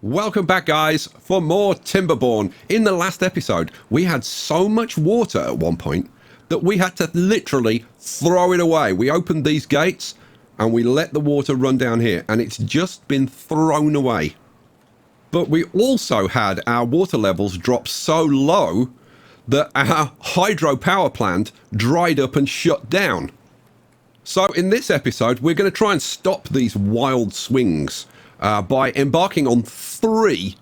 Welcome back, guys, for more Timberborn. In the last episode, we had so much water at one point that we had to literally throw it away. We opened these gates and we let the water run down here, and it's just been thrown away. But we also had our water levels drop so low that our hydropower plant dried up and shut down. So in this episode, we're going to try and stop these wild swings by embarking on 3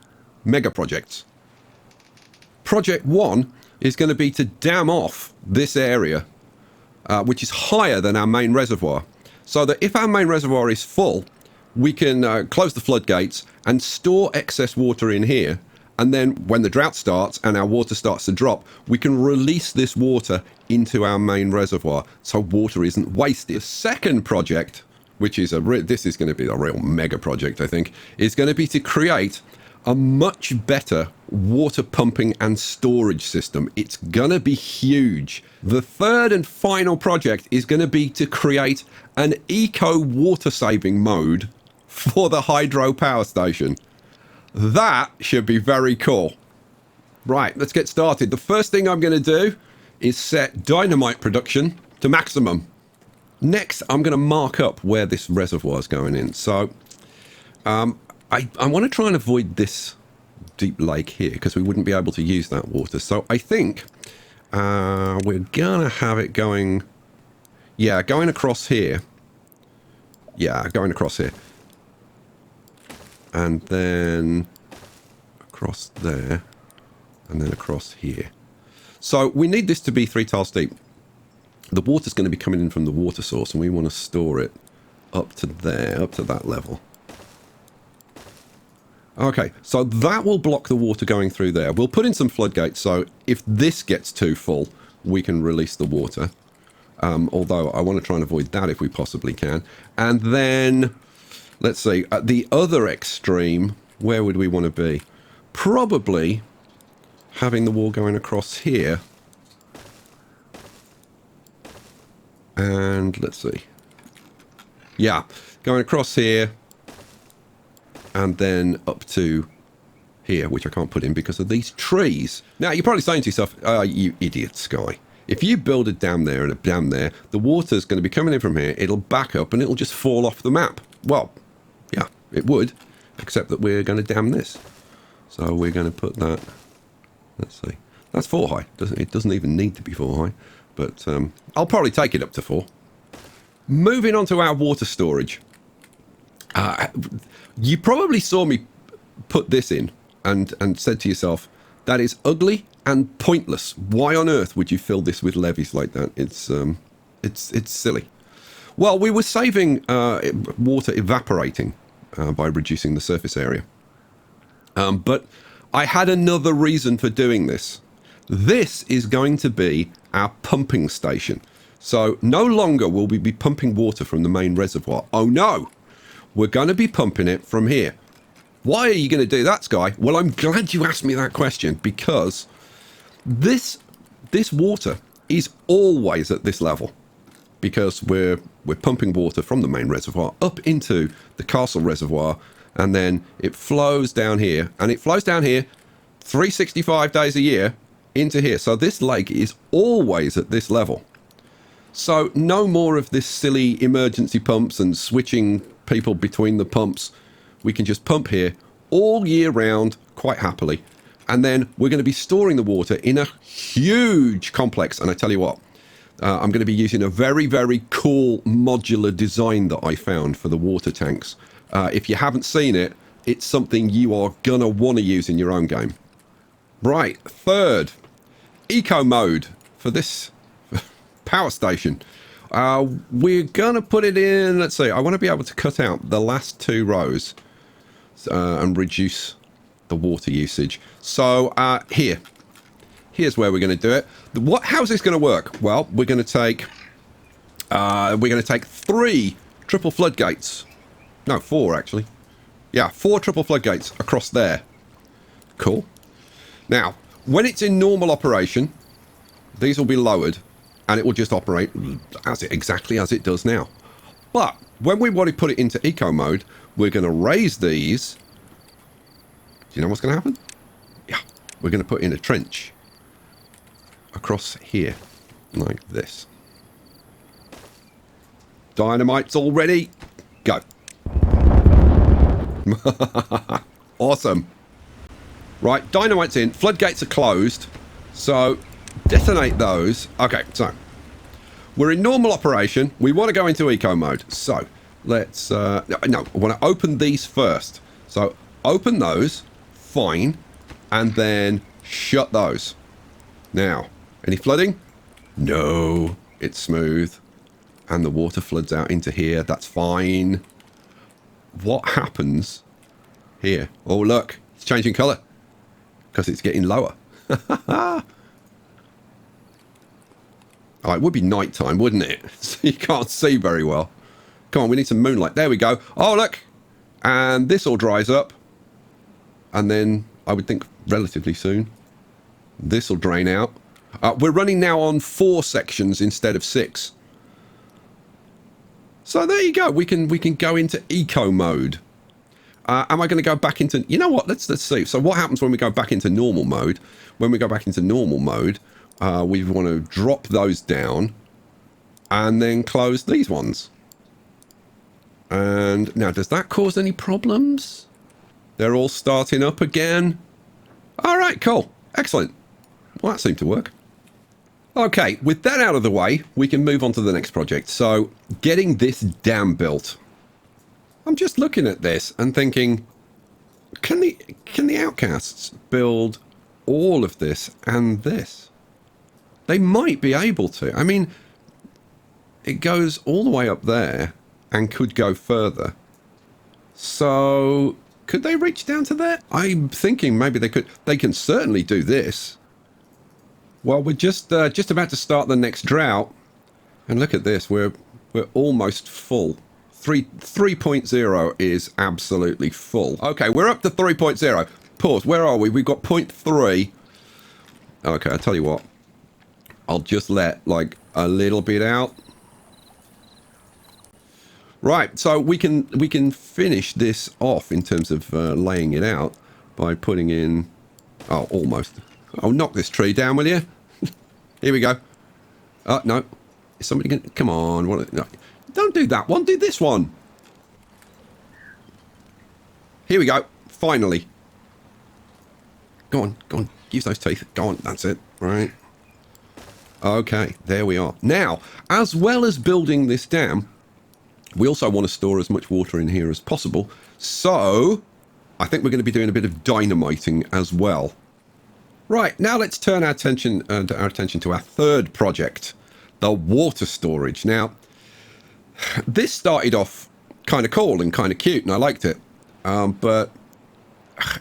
mega projects. Project 1 is going to be to dam off this area, which is higher than our main reservoir, so that if our main reservoir is full, we can close the floodgates and store excess water in here. And then when the drought starts and our water starts to drop, we can release this water into our main reservoir so water isn't wasted. The second project, which is this is going to be a real mega project, I think, is going to be to create a much better water pumping and storage system. It's going to be huge. The third and final project is going to be to create an eco water saving mode for the hydro power station. That should be very cool. Right, let's get started. The first thing I'm going to do is set dynamite production to maximum. Next, I'm going to mark up where this reservoir is going in. So I want to try and avoid this deep lake here because we wouldn't be able to use that water. So I think we're going to have it going, going across here. Yeah, going across here. And then across there. And then across here. So we need this to be 3 tiles deep. The water's going to be coming in from the water source, and we want to store it up to there, up to that level. Okay, so that will block the water going through there. We'll put in some floodgates, so if this gets too full, we can release the water. Although I want to try and avoid that if we possibly can. And then, let's see, at the other extreme, where would we want to be? Probably having the wall going across here. And let's see. Yeah, going across here and then up to here, which I can't put in because of these trees. Now, you're probably saying to yourself, you idiot, Sky. If you build a dam there and a dam there, the water's going to be coming in from here. It'll back up and it'll just fall off the map. Well, yeah, it would, except that we're going to dam this. So we're going to put that, let's see. That's 4 high. It doesn't even need to be 4 high. But I'll probably take it up to 4. Moving on to our water storage. You probably saw me put this in and said to yourself, that is ugly and pointless. Why on earth would you fill this with levees like that? It's silly. Well, we were saving water evaporating by reducing the surface area. But I had another reason for doing this. This is going to be our pumping station. So no longer will we be pumping water from the main reservoir. Oh no, we're going to be pumping it from here. Why are you going to do that, Sky? Well, I'm glad you asked me that question, because this water is always at this level, because we're pumping water from the main reservoir up into the castle reservoir, and then it flows down here, and it flows down here 365 days a year into here. So this lake is always at this level. So no more of this silly emergency pumps and switching people between the pumps. We can just pump here all year round quite happily. And then we're going to be storing the water in a huge complex. And I tell you what, I'm going to be using a very, very cool modular design that I found for the water tanks. If you haven't seen it, it's something you are going to want to use in your own game. Right, third, eco mode for this power station. We're going to put it in, let's see, I want to be able to cut out the last 2 rows and reduce the water usage. So here's where we're going to do it. How's this going to work? Well, we're going to take 3 triple floodgates. No, 4 actually. Yeah, 4 triple floodgates across there. Cool. Now, when it's in normal operation, these will be lowered and it will just operate exactly as it does now. But when we want to put it into eco mode, we're going to raise these Do you know what's going to happen? Yeah, we're going to put in a trench across here, like this. Dynamite's all ready. Go. Awesome. Right, dynamite's in. Floodgates are closed. So, detonate those. Okay, so we're in normal operation. We want to go into eco mode. So, let's... no, I want to open these first. So, open those. Fine. And then shut those. Now, any flooding? No. It's smooth. And the water floods out into here. That's fine. What happens here? Oh, look. It's changing colour. Because it's getting lower. Oh, it would be nighttime, wouldn't it? So you can't see very well. Come on, we need some moonlight. There we go. Oh, look. And this all dries up. And then, I would think relatively soon, this will drain out. We're running now on 4 sections instead of 6. So there you go. We can go into eco mode. Am I going to go back into... You know what? Let's see. So what happens when we go back into normal mode? When we go back into normal mode, we want to drop those down and then close these ones. And now, does that cause any problems? They're all starting up again. All right, cool. Excellent. Well, that seemed to work. Okay, with that out of the way, we can move on to the next project. So, getting this dam built. I'm just looking at this and thinking, can the outcasts build all of this and this? They might be able to. I mean, it goes all the way up there and could go further. So, could they reach down to there? I'm thinking maybe they could. They can certainly do this. Well, we're just about to start the next drought. And look at this. We're almost full. 3.0 is absolutely full. Okay, we're up to 3.0. Pause. Where are we? We've got 0.3. Okay, I'll tell you what. I'll just let, like, a little bit out. Right, so we can finish this off in terms of laying it out by putting in... Oh, almost. Oh, knock this tree down, will you? Here we go. No. Is somebody going to... Come on. No. Don't do that one. Do this one. Here we go. Finally. Go on. Go on. Use those teeth. Go on. That's it. Right. Okay. There we are. Now, as well as building this dam, we also want to store as much water in here as possible. So, I think we're going to be doing a bit of dynamiting as well. Right. Now, let's turn our attention to our third project, the water storage. Now, this started off kind of cool and kind of cute, and I liked it. But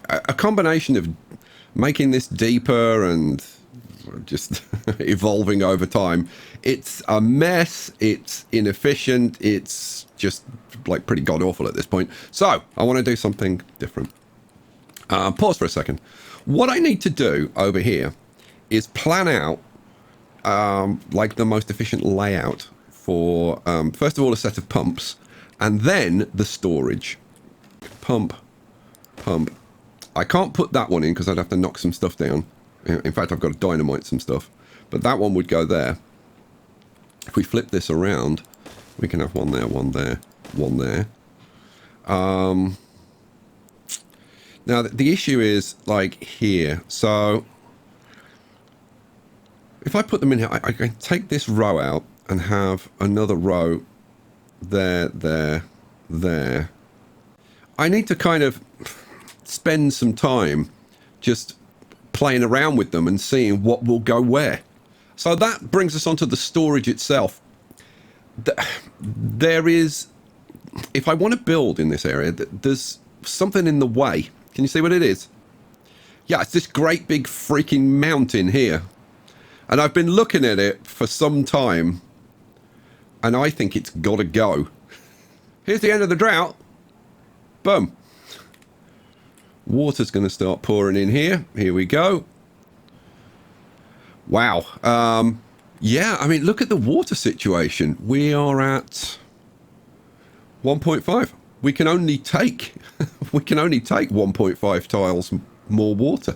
a combination of making this deeper and just evolving over time, it's a mess, it's inefficient, it's just like pretty god-awful at this point. So, I want to do something different. Pause for a second. What I need to do over here is plan out like the most efficient layout for, first of all, a set of pumps, and then the storage. Pump. I can't put that one in because I'd have to knock some stuff down. In fact, I've got to dynamite some stuff. But that one would go there. If we flip this around, we can have one there, one there, one there. Now, the issue is, like, here. So, if I put them in here, I can take this row out and have another row there, there, there. I need to kind of spend some time just playing around with them and seeing what will go where. So that brings us onto the storage itself. There is, if I want to build in this area, there's something in the way. Can you see what it is? Yeah, it's this great big freaking mountain here. And I've been looking at it for some time. And I think it's got to go. Here's the end of the drought. Boom. Water's going to start pouring in here. Here we go. Wow. Yeah, I mean, look at the water situation. We are at 1.5. We can only take we can only take 1.5 tiles more water.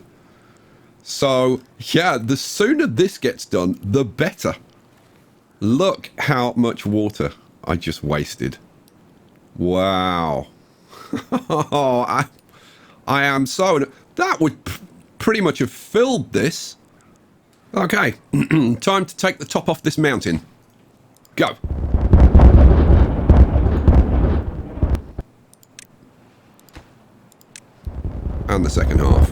So, yeah, the sooner this gets done, the better. Look how much water I just wasted. Wow. I am so... That would pretty much have filled this. Okay, time to take the top off this mountain. Go. And the second half.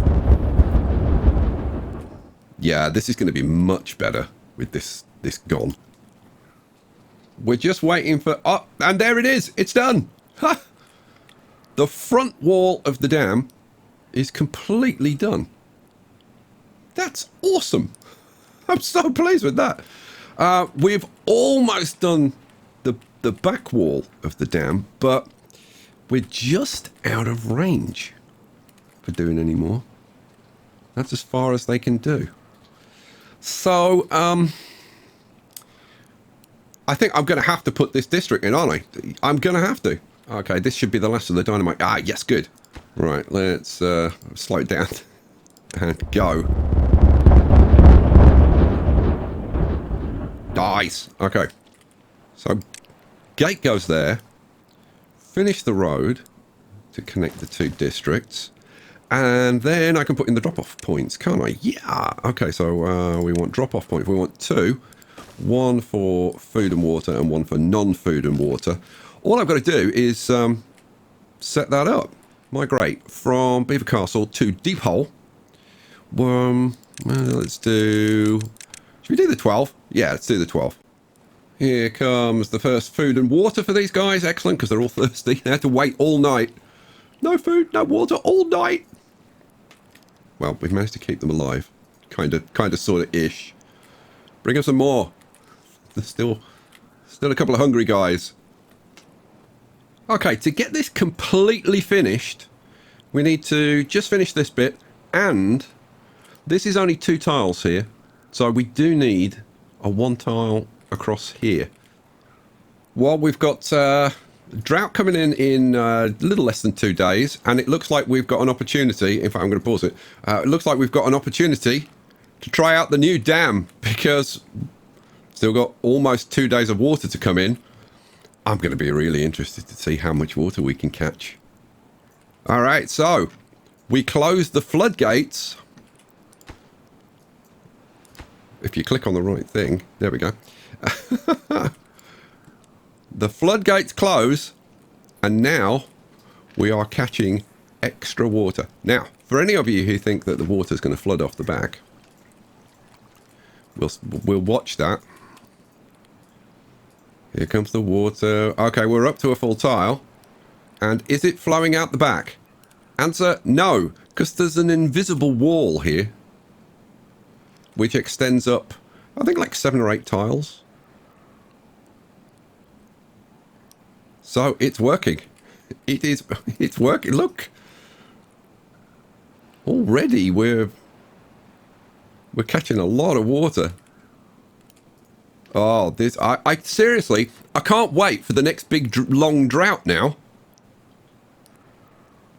Yeah, this is going to be much better with this gone. We're just waiting for... Oh, and there it is. It's done. Ha! The front wall of the dam is completely done. That's awesome. I'm so pleased with that. We've almost done the back wall of the dam, but we're just out of range for doing any more. That's as far as they can do. So, I think I'm going to have to put this district in, aren't I? I'm going to have to. Okay, this should be the last of the dynamite. Ah, yes, good. Right, let's slow it down and go. Nice. Okay. So, gate goes there. Finish the road to connect the two districts. And then I can put in the drop-off points, can't I? Yeah. Okay, so we want drop-off points. We want two. One for food and water and one for non-food and water. All I've got to do is set that up. Migrate from Beaver Castle to Deep Hole. Let's do... Should we do the 12? Yeah, let's do the 12. Here comes the first food and water for these guys. Excellent, because they're all thirsty. They had to wait all night. No food, no water, all night. Well, we've managed to keep them alive. Kind of, sort of ish. Bring us some more. There's still a couple of hungry guys. Okay, to get this completely finished, we need to just finish this bit, and this is only 2 tiles here, so we do need a 1 tile across here. Well, we've got drought coming in a little less than 2 days, and it looks like we've got an opportunity. In fact, I'm going to pause it. It looks like we've got an opportunity to try out the new dam, because still got almost 2 days of water to come in. I'm going to be really interested to see how much water we can catch. All right, so we close the floodgates. If you click on the right thing, there we go. The floodgates close, and now we are catching extra water. Now, for any of you who think that the water's going to flood off the back, we'll watch that. Here comes the water. Okay, we're up to a full tile. And is it flowing out the back? Answer, no, because there's an invisible wall here, which extends up, I think, like 7 or 8 tiles. So it's working. It's working. Look. Already we're catching a lot of water. Oh, this, I seriously, I can't wait for the next big long drought now.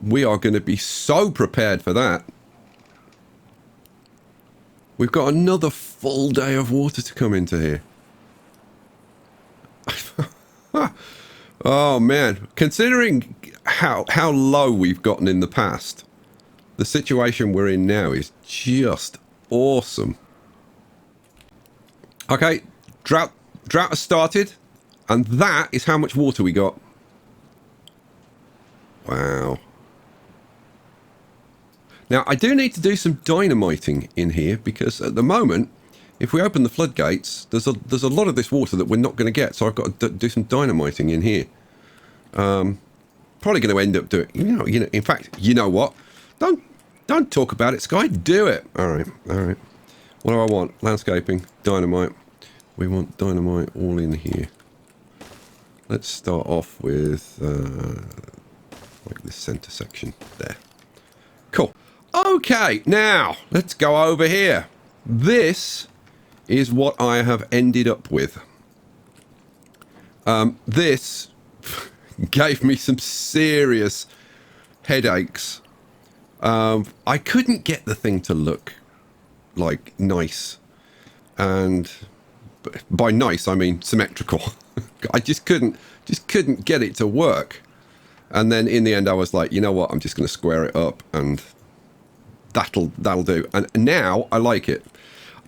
We are going to be so prepared for that. We've got another full day of water to come into here. Oh man, considering how low we've gotten in the past, the situation we're in now is just awesome. Okay, drought has started, and that is how much water we got. Wow. Now, I do need to do some dynamiting in here, because at the moment, if we open the floodgates, there's a lot of this water that we're not going to get, so I've got to do some dynamiting in here. Probably going to end up doing, you know. In fact, you know what? Don't talk about it, Sky. Do it. All right. What do I want? Landscaping, dynamite. We want dynamite all in here. Let's start off with like this center section there. Cool. Okay, now let's go over here. This is what I have ended up with. This gave me some serious headaches. I couldn't get the thing to look like nice, and by nice I mean symmetrical. I just couldn't get it to work. And then in the end I was like, you know what, I'm just going to square it up and that'll do. And now I like it.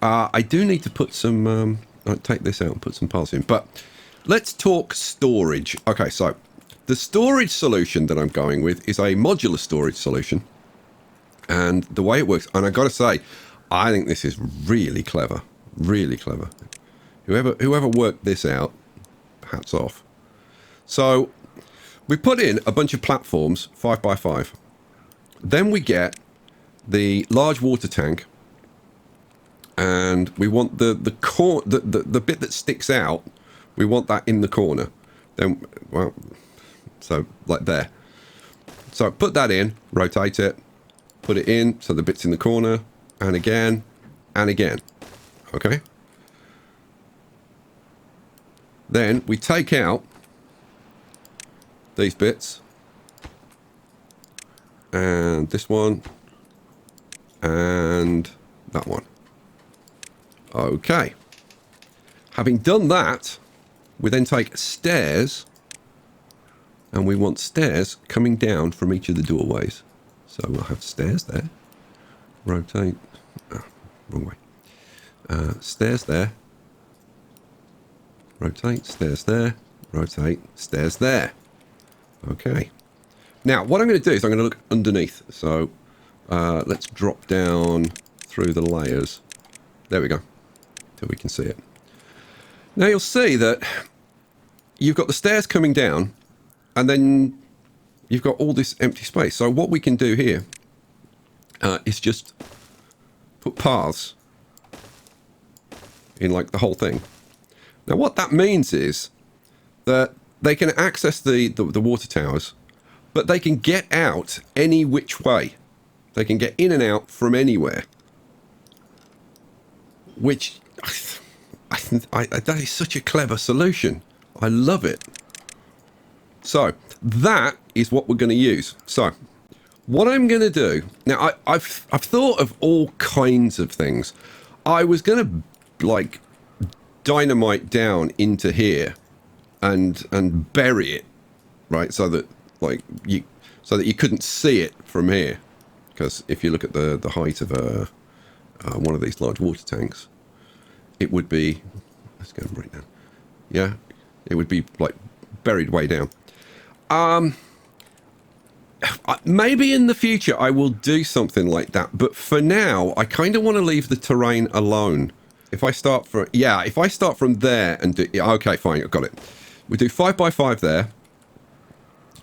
I do need to put some I'll take this out and put some parts in, but let's talk storage. Okay, so the storage solution that I'm going with is a modular storage solution, and the way it works, and I got to say, I think this is really clever, really clever. Whoever worked this out, hats off. So we put in a bunch of platforms, 5x5. Then we get the large water tank, and we want the bit that sticks out. We want that in the corner. Then, well, so like there. So put that in, rotate it, put it in, so the bit's in the corner, and again, and again. Okay. Then we take out these bits, and this one, and that one. Okay. Having done that, we then take stairs, and we want stairs coming down from each of the doorways. So we'll have stairs there. Rotate. Oh, wrong way. Stairs there. Rotate. Stairs there. Rotate. Stairs there. Okay. Now, what I'm going to do is I'm going to look underneath. So let's drop down through the layers. There we go. Till we can see it. Now you'll see that you've got the stairs coming down, and then you've got all this empty space. So what we can do here is just put paths in like the whole thing. Now what that means is that they can access the water towers, but they can get out any which way. They can get in and out from anywhere. Which, that is such a clever solution. I love it. So, that is what we're going to use. So, what I'm going to do... Now, I've thought of all kinds of things. I was going to, like, dynamite down into here and bury it, right? So that, like, you couldn't see it from here. Because if you look at the height of one of these large water tanks, it would be... Let's go right down. Yeah, it would be, like, buried way down. Maybe in the future I will do something like that, but for now I kind of want to leave the terrain alone. If I start from there and do, yeah, okay, fine, I've got it. We do 5x5 there,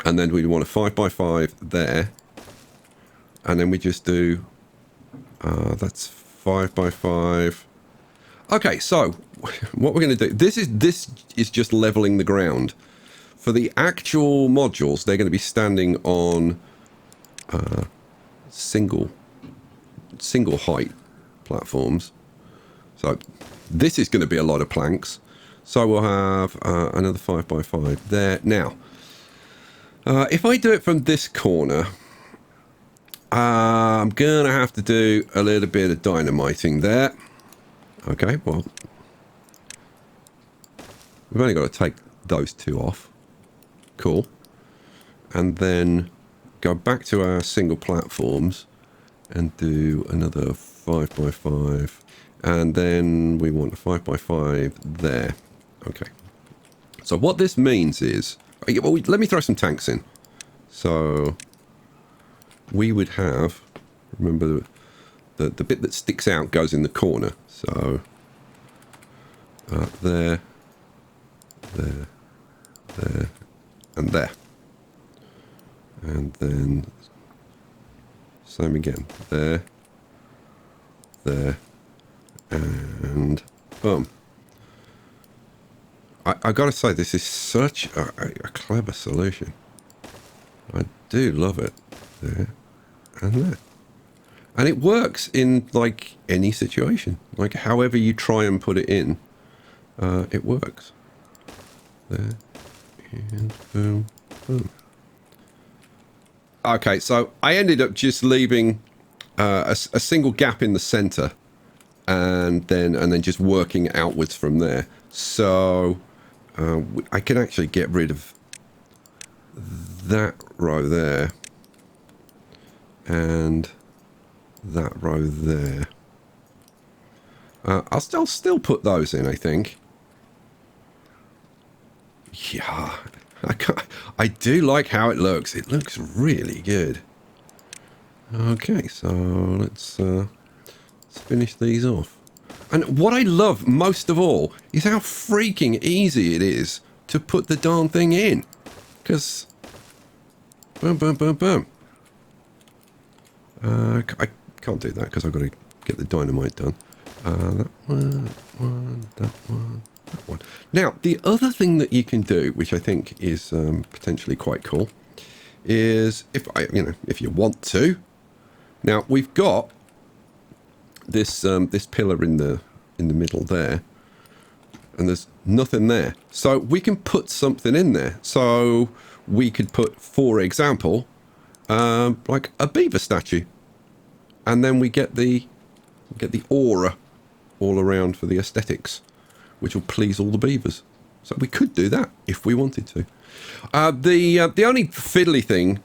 and then we want a 5x5 there, and then we just do that's 5x5. Okay, so what we're going to do, this is just leveling the ground. For the actual modules, they're going to be standing on single height platforms. So this is going to be a lot of planks. So we'll have another 5x5 there. Now, if I do it from this corner, I'm going to have to do a little bit of dynamiting there. Okay, well, we've only got to take those two off. Cool. And then go back to our single platforms and do another 5x5. And then we want a 5x5 there. Okay. So what this means is... Well, let me throw some tanks in. So we would have... Remember, the bit that sticks out goes in the corner. So there, there, there, and there. And then same again. There, there, and boom. I gotta say, this is such a clever solution. I do love it. There and there. And it works in, like, any situation. Like, however you try and put it in, it works. There, and boom, boom. Okay, so I ended up just leaving a single gap in the center, and then just working outwards from there. So I can actually get rid of that row there and that row there. I'll still put those in, I think. Yeah, I do like how it looks. It looks really good. Okay, so let's finish these off. And what I love most of all is how freaking easy it is to put the darn thing in. Because, boom, boom, boom, boom. I can't do that because I've got to get the dynamite done. That one, that one. Now, the other thing that you can do, which I think is potentially quite cool, is if you want to. Now we've got this this pillar in the middle there, and there's nothing there, so we can put something in there. So we could put, for example, like a beaver statue, and then we get the aura all around for the aesthetics, which will please all the beavers. So we could do that if we wanted to. The only fiddly thing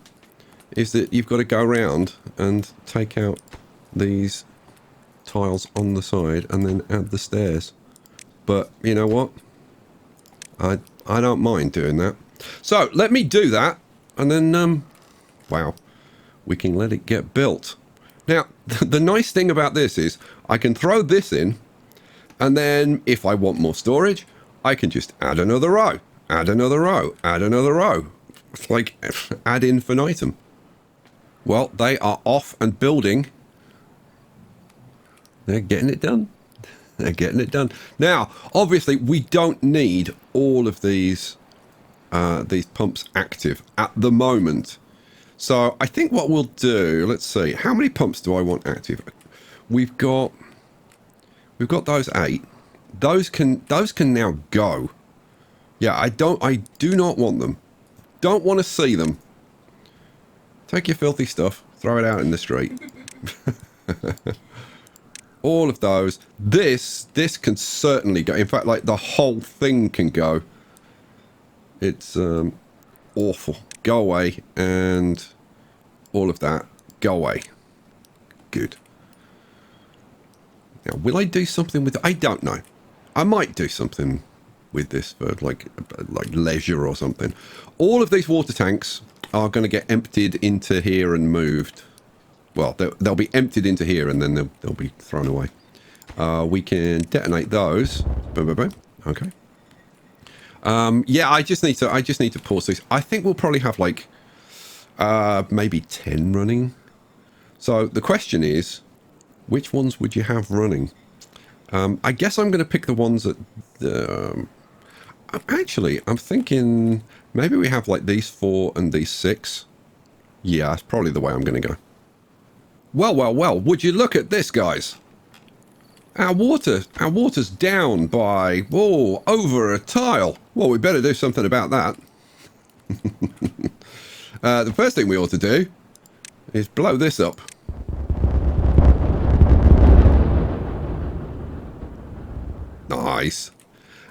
is that you've got to go around and take out these tiles on the side and then add the stairs. But you know what? I don't mind doing that. So let me do that, and then wow, we can let it get built. Now the nice thing about this is I can throw this in, and then if I want more storage, I can just add another row, add another row, add another row. It's like ad infinitum. Well, they are off and building. They're getting it done. They're getting it done. Now, obviously, we don't need all of these pumps active at the moment. So I think what we'll do, let's see, how many pumps do I want active? We've got those 8. Those can now go. Yeah, I do not want them. Don't want to see them. Take your filthy stuff, throw it out in the street. All of those. This can certainly go. In fact, like the whole thing can go. It's awful. Go away, and all of that, go away. Good. Now, will I do something with it? I don't know. I might do something with this for like leisure or something. All of these water tanks are going to get emptied into here and moved. Well, they'll be emptied into here and then they'll be thrown away. We can detonate those. Boom, boom, boom. Okay. Yeah, I just need to pause these. I think we'll probably have like maybe 10 running. So the question is, which ones would you have running? I guess I'm going to pick the ones that actually, I'm thinking maybe we have like these 4 and these 6. Yeah, that's probably the way I'm going to go. Well, well, well, would you look at this, guys? Our water's down by, whoa, over a tile. Well, we better do something about that. The first thing we ought to do is blow this up. Nice.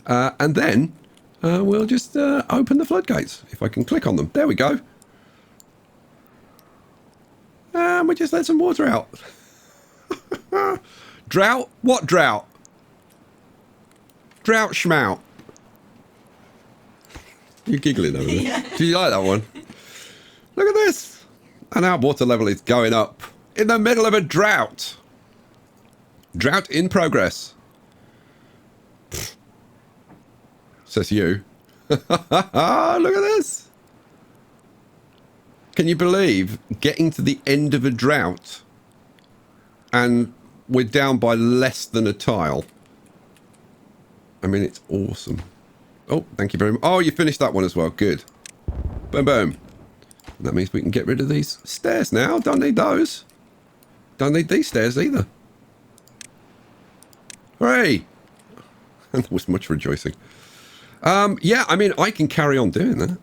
And then we'll just open the floodgates, if I can click on them. There we go. And we just let some water out. Drought? What drought? Drought schmout. You're giggling over there. Yeah. Do you like that one? Look at this. And our water level is going up in the middle of a drought. Drought in progress. Says you. Look at this. Can you believe getting to the end of a drought and we're down by less than a tile? I mean, it's awesome. Oh, thank you very much. Oh, you finished that one as well. Good. Boom, boom. That means we can get rid of these stairs now. Don't need those. Don't need these stairs either. Hooray! And there was much rejoicing. Yeah, I mean, I can carry on doing that.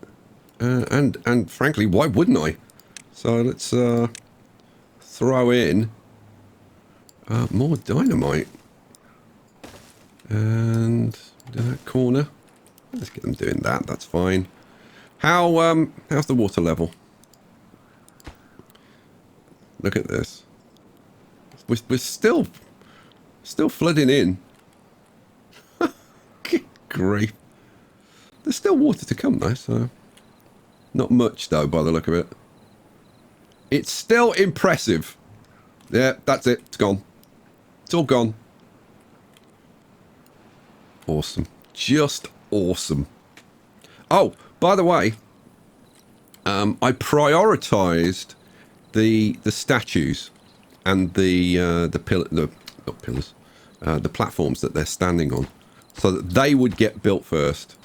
And frankly, why wouldn't I? So let's throw in more dynamite. And do that corner. Let's get them doing that. That's fine. How's the water level? Look at this. We're still flooding in. Good grief. There's still water to come though, so not much though by the look of it. It's still impressive. Yeah, that's it. It's gone. It's all gone. Awesome. Just awesome. Oh, by the way, I prioritized the statues and the platforms that they're standing on, so that they would get built first.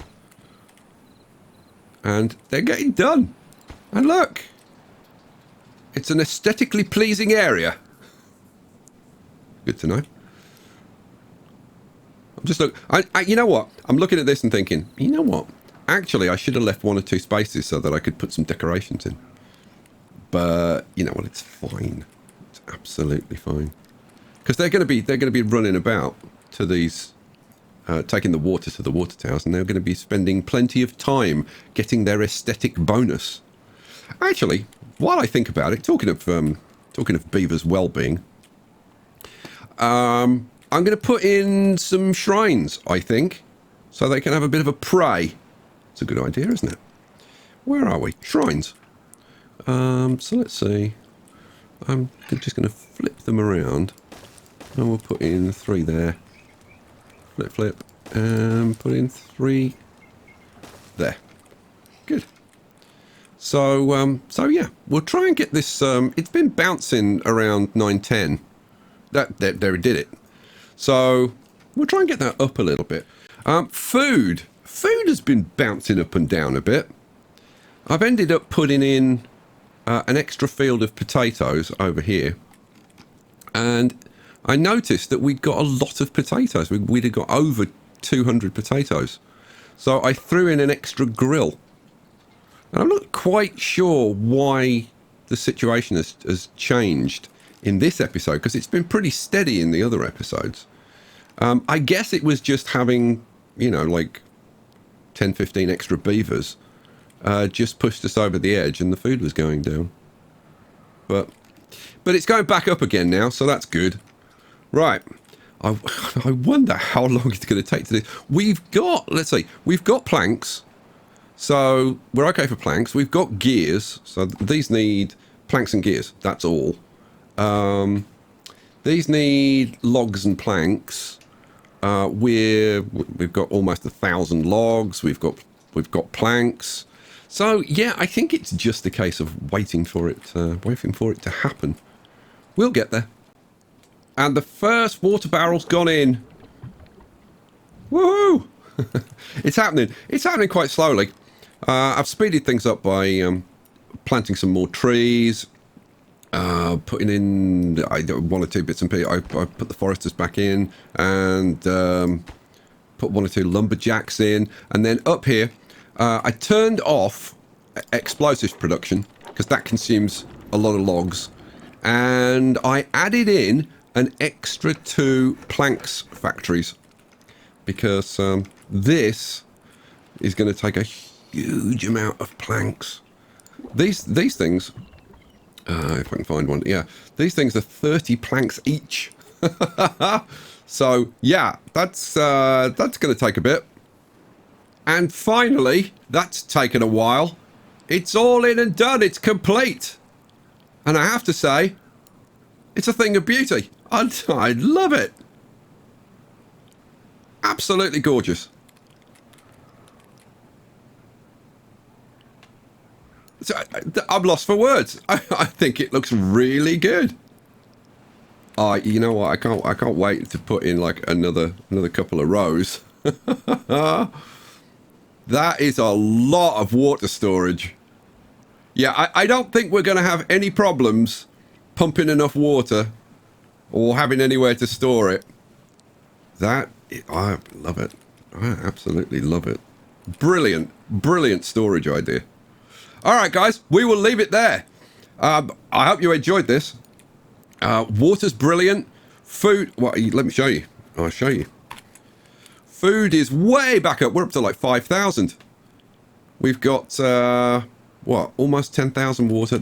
And they're getting done. And look, it's an aesthetically pleasing area. Good to know. You know what? I'm looking at this and thinking, you know what? Actually, I should have left 1 or 2 spaces so that I could put some decorations in. But you know what? It's fine. It's absolutely fine. Because they're going to be running about to these, taking the water to the water towers, and they're going to be spending plenty of time getting their aesthetic bonus. Actually, while I think about it, talking of beavers' well-being, I'm going to put in some shrines, I think, so they can have a bit of a pray. It's a good idea, isn't it? Where are we? Shrines. So let's see. I'm just going to flip them around. And we'll put in 3 there. Flip, flip. And put in 3 there. Good. So yeah, we'll try and get this. It's been bouncing around 910. There it did it. So we'll try and get that up a little bit. Food has been bouncing up and down a bit. I've ended up putting in an extra field of potatoes over here, and I noticed that we'd got a lot of potatoes. We'd have got over 200 potatoes. So I threw in an extra grill. And I'm not quite sure why the situation has changed in this episode, because it's been pretty steady in the other episodes. I guess it was just having, you know, like 10, 15 extra beavers just pushed us over the edge, and the food was going down. But it's going back up again now, so that's good. Right. I wonder how long it's going to take to do. We've got, let's see, we've got planks. So we're okay for planks. We've got gears. So these need planks and gears. That's all. These need logs and planks. We've got almost 1,000 logs. We've got planks. So yeah, I think it's just a case of waiting for it to happen. We'll get there. And the first water barrel's gone in. Woohoo! It's happening. It's happening quite slowly. I've speeded things up by planting some more trees, putting in 1 or 2 bits and pieces. I put the foresters back in, and put 1 or 2 lumberjacks in, and then up here I turned off explosives production because that consumes a lot of logs, and I added in an extra 2 planks factories because this is going to take a huge amount of planks. These things, if I can find one, yeah, these things are 30 planks each. So yeah, that's going to take a bit. And finally, that's taken a while. It's all in and done. It's complete. And I have to say, it's a thing of beauty. I love it. Absolutely gorgeous. So, I'm lost for words. I think it looks really good. You know what? I can't wait to put in like another couple of rows. That is a lot of water storage. Yeah, I don't think we're going to have any problems pumping enough water or having anywhere to store it. I love it. I absolutely love it. Brilliant storage idea. All right, guys, we will leave it there. I hope you enjoyed this. Water's brilliant. Food, well, let me show you. I'll show you. Food is way back up. We're up to like 5,000. We've got, what, almost 10,000 water.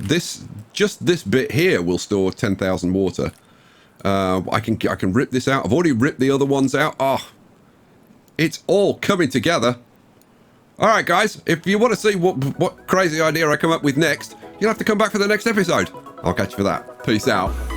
Just this bit here will store 10,000 water. I can rip this out. I've already ripped the other ones out. Oh, it's all coming together. All right, guys, if you want to see what crazy idea I come up with next, you'll have to come back for the next episode. I'll catch you for that. Peace out.